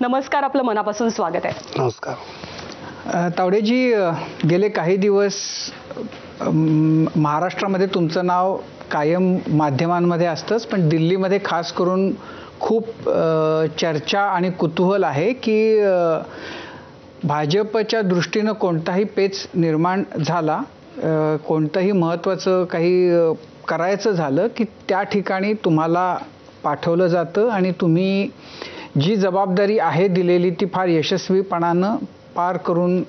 नमस्कार, आपलं मनापासून स्वागत आहे. नमस्कार. तावडेजी, गेले काही दिवस महाराष्ट्रामध्ये तुमचं नाव कायम माध्यमांमध्ये असतंच, पण दिल्लीमध्ये खास करून खूप चर्चा आणि कुतूहल आहे की भाजपच्या दृष्टीनं कोणताही पेच निर्माण झाला, कोणतंही महत्त्वाचं काही करायचं झालं की त्या ठिकाणी तुम्हाला पाठवलं जातं आणि तुम्ही जी जबाबदारी आहे दिलेली ती फार यशस्वीपणानं पार करून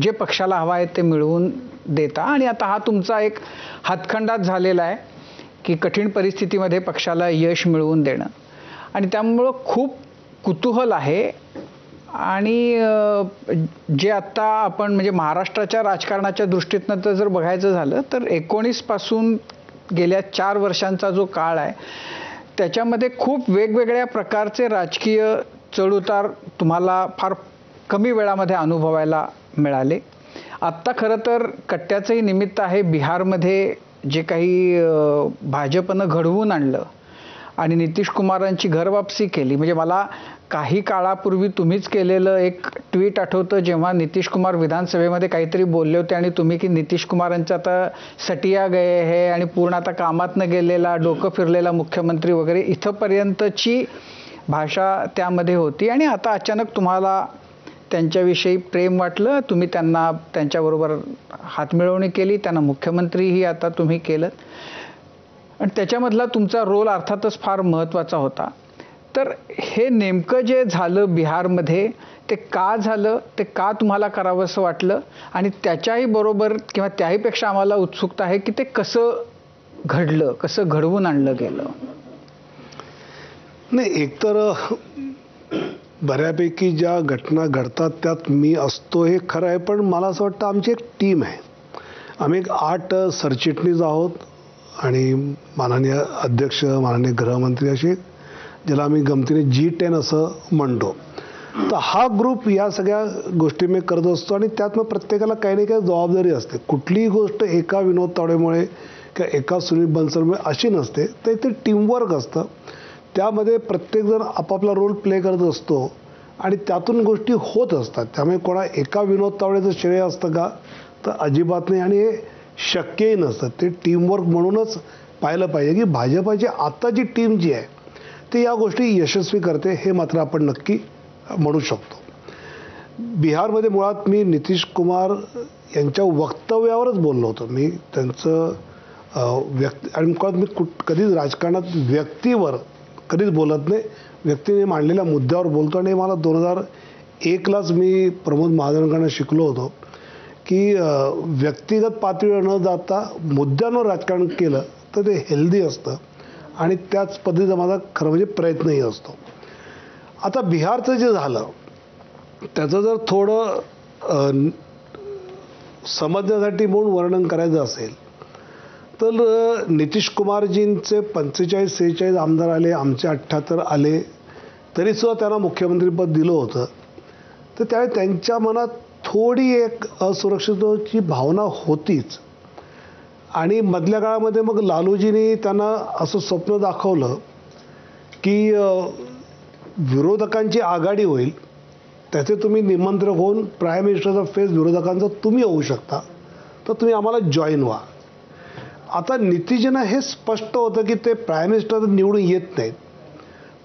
जे पक्षाला हवं आहे ते मिळवून देता. आणि आता हा तुमचा एक हातखंडाच झालेला आहे की कठीण परिस्थितीमध्ये पक्षाला यश मिळवून देणं, आणि त्यामुळं खूप कुतूहल आहे. आणि जे आत्ता आपण म्हणजे महाराष्ट्राच्या राजकारणाच्या दृष्टीतनं तर जर बघायचं झालं तर 19 पासून गेल्या 4 वर्षांचा जो काळ आहे त्याच्यामध्ये खूप वेगवेगळ्या प्रकारचे राजकीय चढउतार तुम्हाला फार कमी वेळामध्ये अनुभवायला मिळाले. आत्ता खरं तर कट्ट्याचंही निमित्त आहे. बिहारमध्ये जे काही भाजपनं घडवून आणलं आणि नितीश कुमारांची घरवापसी केली, म्हणजे मला काही काळापूर्वी तुम्हीच केलेलं एक ट्विट आठवतं, जेव्हा नितीश कुमार विधानसभेमध्ये काहीतरी बोलले होते आणि तुम्ही की नितीश कुमारांचं आता सटिया गए हे आणि पूर्ण आता कामातनं गेलेला डोकं फिरलेला मुख्यमंत्री वगैरे इथंपर्यंतची भाषा त्यामध्ये होती. आणि आता अचानक तुम्हाला त्यांच्याविषयी प्रेम वाटलं, तुम्ही त्यांच्याबरोबर हातमिळवणी केली, त्यांना मुख्यमंत्रीही आता तुम्ही केलं, आणि त्याच्यामधला तुमचा रोल अर्थातच फार महत्त्वाचा होता. तर हे नेमकं जे झालं बिहारमध्ये ते का झालं, ते का तुम्हाला करावंसं वाटलं, आणि त्याच्याही बरोबर किंवा त्याहीपेक्षा आम्हाला उत्सुकता आहे की ते कसं घडलं, कसं घडवून आणलं गेलं. नाही, एकतर बऱ्यापैकी ज्या घटना घडतात त्यात मी असतो हे खरं आहे, पण मला असं वाटतं आमची एक टीम आहे. आम्ही एक 8 सरचिटणीस आहोत आणि माननीय अध्यक्ष, माननीय गृहमंत्री, असे ज्याला आम्ही गमतीने G10 असं म्हणतो. तर हा ग्रुप या सगळ्या गोष्टी मी करत असतो आणि त्यात मग प्रत्येकाला काही ना काही जबाबदारी असते. कुठलीही गोष्ट एका विनोद तावडेमुळे किंवा एका सुनील बन्सलमुळे अशी नसते, तर ते टीमवर्क असतं. त्यामध्ये प्रत्येकजण आपापला रोल प्ले करत असतो आणि त्यातून गोष्टी होत असतात. त्यामुळे कोणा एका विनोद तावडेचं श्रेय असतं का, तर अजिबात नाही, आणि हे शक्यही नसतं. ते टीमवर्क म्हणूनच पाहिलं पाहिजे की भाजपाची आता जी टीम जी आहे ती या गोष्टी यशस्वी करते, हे मात्र आपण नक्की म्हणू शकतो. बिहारमध्ये मुळात मी नितीश कुमार यांच्या वक्तव्यावरच बोललो होतो. मी त्यांचं आणि मुळात मी कधीच राजकारणात व्यक्तीवर कधीच बोलत नाही, व्यक्तीने मांडलेल्या मुद्द्यावर बोलतो. आणि मला 2001लाच मी प्रमोद महाजनांकडून शिकलो होतो की व्यक्तिगत पातळीवर न जाता मुद्द्यांवर राजकारण केलं तर ते हेल्दी असतं, आणि त्याच पद्धतीचा माझा खरं म्हणजे प्रयत्नही असतो. आता बिहारचं जे झालं त्याचं जर थोडं समजण्यासाठी म्हणून वर्णन करायचं असेल तर नितीश कुमारजींचे 45-46 आमदार आले, आमचे 78 आले, तरीसुद्धा त्यांना मुख्यमंत्रीपद दिलं होतं. तर त्यावेळी त्यांच्या मनात थोडी एक असुरक्षिततेची भावना होतीच. आणि मधल्या काळामध्ये मग लालूजींनी त्यांना असं स्वप्न दाखवलं की विरोधकांची आघाडी होईल, त्याचे तुम्ही निमंत्रक होऊन प्राईम मिनिस्टरचा फेस विरोधकांचा तुम्ही होऊ शकता, तर तुम्ही आम्हाला जॉईन व्हा. आता नितीशजींना हे स्पष्ट होतं की ते प्राईम मिनिस्टर निवडून येत नाहीत,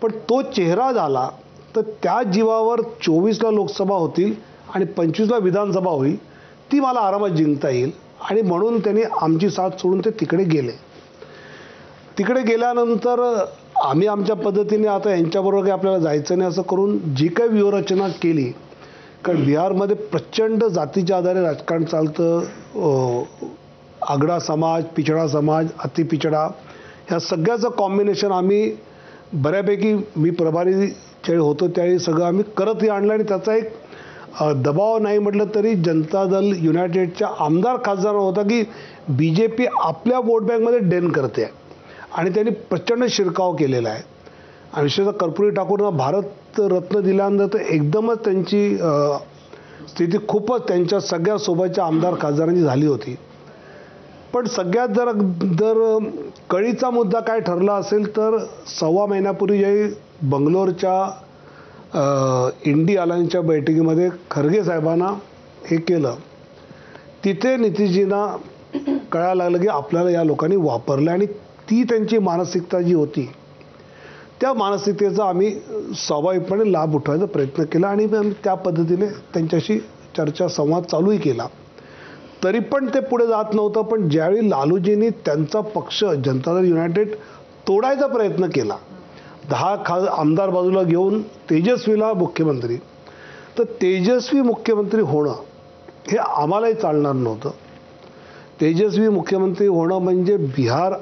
पण तो चेहरा झाला तर त्या जीवावर 24ला लोकसभा होतील आणि 25ला विधानसभा होईल, ती मला आरामात जिंकता येईल. आणि म्हणून त्यांनी आमची साथ सोडून ते तिकडे गेले. तिकडे गेल्यानंतर आम्ही आमच्या पद्धतीने आता यांच्याबरोबर काही आपल्याला जायचं नाही असं करून जी काही व्यूहरचना केली, कारण बिहारमध्ये प्रचंड जातीच्या आधारे राजकारण चालतं. आगडा समाज, पिछडा समाज, अतिपिछडा, ह्या सगळ्याचं कॉम्बिनेशन आम्ही बऱ्यापैकी, मी प्रभारी ज्यावेळी होतो त्यावेळी सगळं आम्ही करतही आणलं. आणि त्याचा एक दबाव नाही म्हटलं तरी जनता दल युनायटेडच्या आमदार खासदार होता की BJP आपल्या वोट बँकमध्ये डेन करते, आणि त्यांनी प्रचंड शिरकाव केलेला आहे. आणि विशेषतः कर्पूरी ठाकूरना भारतरत्न दिल्यानंतर तर एकदमच त्यांची स्थिती खूपच त्यांच्या सगळ्या सोबतच्या आमदार खासदारांची झाली होती. पण सगळ्यात जर कळीचा मुद्दा काय ठरला असेल तर 1.25 महिन्यापूर्वी ज्यावेळी बंगलोरच्या इंडी अलायन्सच्या बैठकीमध्ये खरगे साहेबांना हे केलं, तिथे नितीशजींना कळायला लागलं की आपल्याला या लोकांनी वापरलं आणि ती त्यांची मानसिकता जी होती त्या मानसिकतेचा आम्ही स्वाभाविकपणे लाभ उठवायचा प्रयत्न केला आणि आम्ही त्या पद्धतीने त्यांच्याशी चर्चा संवाद चालूही केला. तरी पण ते पुढे जात नव्हतं. पण ज्यावेळी लालूजींनी त्यांचा पक्ष जनता दल युनायटेड तोडायचा प्रयत्न केला, 10 आमदार बाजूला घेऊन तेजस्वीला मुख्यमंत्री, तर तेजस्वी मुख्यमंत्री होणं हे आम्हालाही चालणार नव्हतं. तेजस्वी मुख्यमंत्री होणं म्हणजे बिहार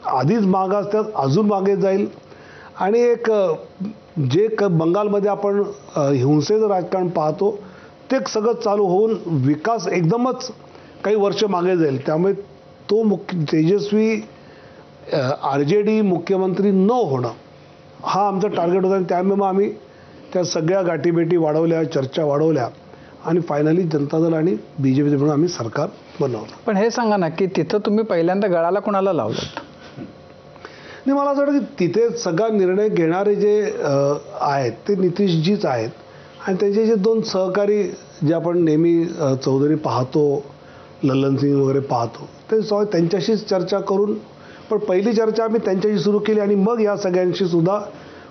आधीच मागास त्यात अजून मागे जाईल आणि एक बंगालमध्ये आपण हिंसेचं राजकारण पाहतो ते सगळं चालू होऊन विकास एकदमच काही वर्ष मागे जाईल. त्यामुळे तेजस्वी RJD मुख्यमंत्री न होणं हा आमचा टार्गेट होता आणि त्यामुळे मग आम्ही त्या सगळ्या गाठीभेटी वाढवल्या, चर्चा वाढवल्या आणि फायनली जनता दल आणि BJP म्हणून आम्ही सरकार बनवलं. पण हे सांगा ना की तिथं तुम्ही पहिल्यांदा गळाला कोणाला लावलं? नाही, मला असं वाटतं की तिथे सगळा निर्णय घेणारे जे आहेत ते नितीशजीच आहेत आणि त्यांचे जे 2 सहकारी जे आपण नेहमी चौधरी पाहतो, लल्लन सिंग वगैरे पाहतो, ते त्यांच्याशीच चर्चा करून, पण पहिली चर्चा आम्ही त्यांच्याशी सुरू केली आणि मग या सगळ्यांशी सुद्धा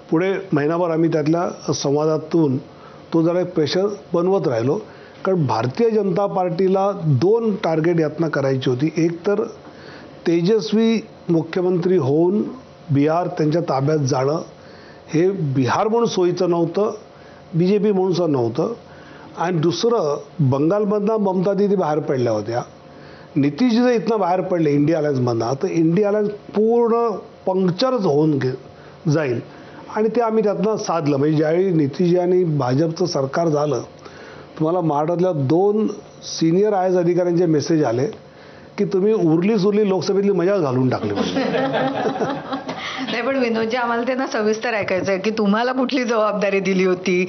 पुढे महिनाभर आम्ही त्यातल्या संवादातून तो जरा एक प्रेशर बनवत राहिलो. कारण भारतीय जनता पार्टीला 2 टार्गेट यातनं करायची होती. एक तर तेजस्वी मुख्यमंत्री होऊन बिहार त्यांच्या ताब्यात जाणं हे बिहार म्हणून सोयीचं नव्हतं, BJP म्हणून नव्हतं. आणि दुसरं बंगालमधनं ममता दीदी बाहेर पडल्या होत्या, नितीशजी जर इथनं बाहेर पडले इंडी अलायन्समधनं तर इंडी अलायन्स पूर्ण पंक्चरच होऊन जाईल आणि ते आम्ही त्यातनं साधलं. म्हणजे ज्यावेळी नितीशजी आणि भाजपचं सरकार झालं तुम्हाला महाराष्ट्रातल्या 2 सिनियर IAS अधिकाऱ्यांचे मेसेज आले की तुम्ही उरली सुरली लोकसभेतली मजा घालून टाकली. नाही, पण विनोदजी आम्हाला ते ना सविस्तर ऐकायचं आहे की तुम्हाला कुठली जबाबदारी दिली होती,